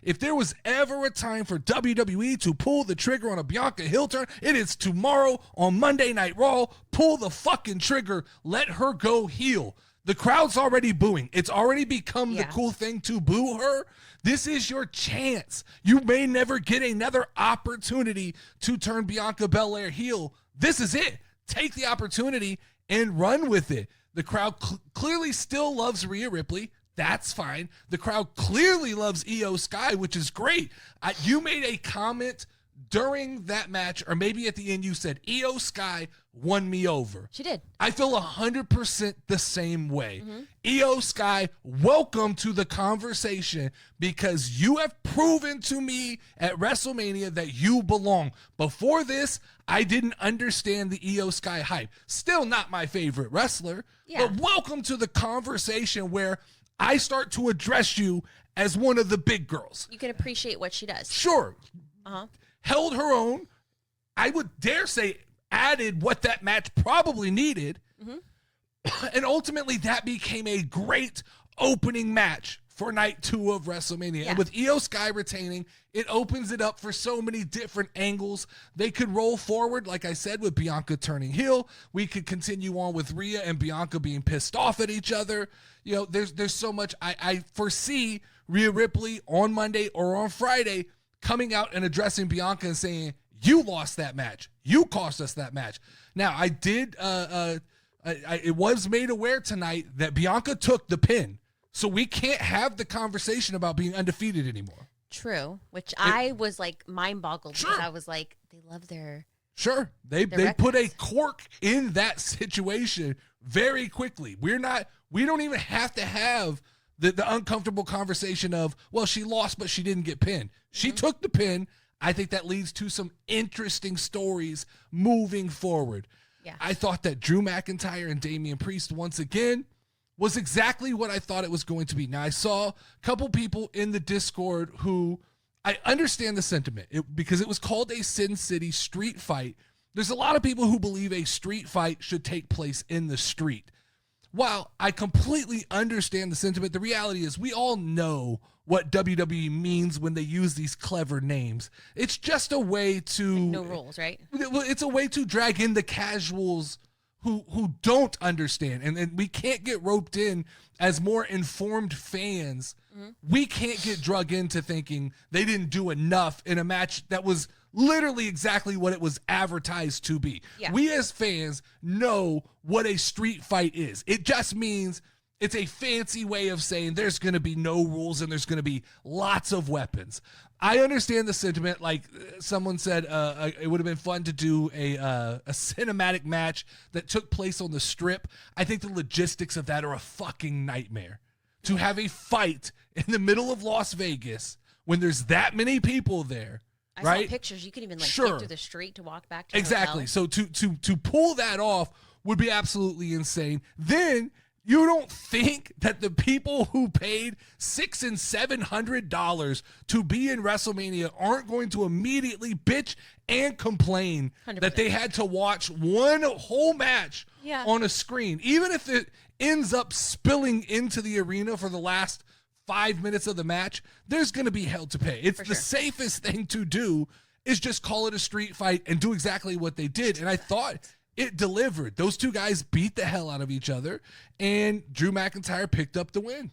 If there was ever a time for WWE to pull the trigger on a Bianca heel turn, it is tomorrow on Monday Night Raw. Pull the fucking trigger. Let her go heel. The crowd's already booing. It's already become the cool thing to boo her. This is your chance. You may never get another opportunity to turn Bianca Belair heel. This is it. Take the opportunity and run with it. The crowd clearly still loves Rhea Ripley. That's fine. The crowd clearly loves Io Sky, which is great. You made a comment during that match, or maybe at the end you said, Io Sky won me over. She did. I feel 100% the same way. Io Sky, welcome to the conversation, because you have proven to me at WrestleMania that you belong. Before this, I didn't understand the Io Sky hype. Still not my favorite wrestler, but welcome to the conversation where I start to address you as one of the big girls. You can appreciate what she does. Sure. Held her own. I would dare say added what that match probably needed. And ultimately that became a great opening match for night 2 of WrestleMania. And with Io Sky retaining, it opens it up for so many different angles. They could roll forward, like I said, with Bianca turning heel. We could continue on with Rhea and Bianca being pissed off at each other. You know, there's so much. I foresee Rhea Ripley on Monday or on Friday coming out and addressing Bianca and saying, you lost that match. You cost us that match. Now, I did, it was made aware tonight that Bianca took the pin. So we can't have the conversation about being undefeated anymore. True, which I was like mind boggled because I was like, they love their They put a cork in that situation very quickly. We don't even have to have the uncomfortable conversation of, well, she lost, but she didn't get pinned. She took the pin. I think that leads to some interesting stories moving forward. Yeah. I thought that Drew McIntyre and Damien Priest once again was exactly what I thought it was going to be. Now, I saw a couple people in the Discord who, I understand the sentiment because it was called a Sin City street fight. There's a lot of people who believe a street fight should take place in the street. While I completely understand the sentiment, the reality is we all know what WWE means when they use these clever names. It's just a way to... Like no rules, right? It's a way to drag in the casuals who don't understand. And we can't get roped in as more informed fans. We can't get drug into thinking they didn't do enough in a match that was literally exactly what it was advertised to be. Yeah. We as fans know what a street fight is. It just means it's a fancy way of saying there's going to be no rules and there's going to be lots of weapons. I understand the sentiment. Like someone said, it would have been fun to do a cinematic match that took place on the Strip. I think the logistics of that are a fucking nightmare. To have a fight in the middle of Las Vegas when there's that many people there. I right? saw pictures. You could even take through the street to walk back to exactly. the hotel. So to pull that off would be absolutely insane. Then you don't think that the people who paid $600 and $700 to be in WrestleMania aren't going to immediately bitch and complain 100%. That they had to watch one whole match on a screen, even if it ends up spilling into the arena for the last 5 minutes of the match, there's going to be hell to pay. It's the safest thing to do is just call it a street fight and do exactly what they did. And I thought it delivered. Those two guys beat the hell out of each other, and Drew McIntyre picked up the win.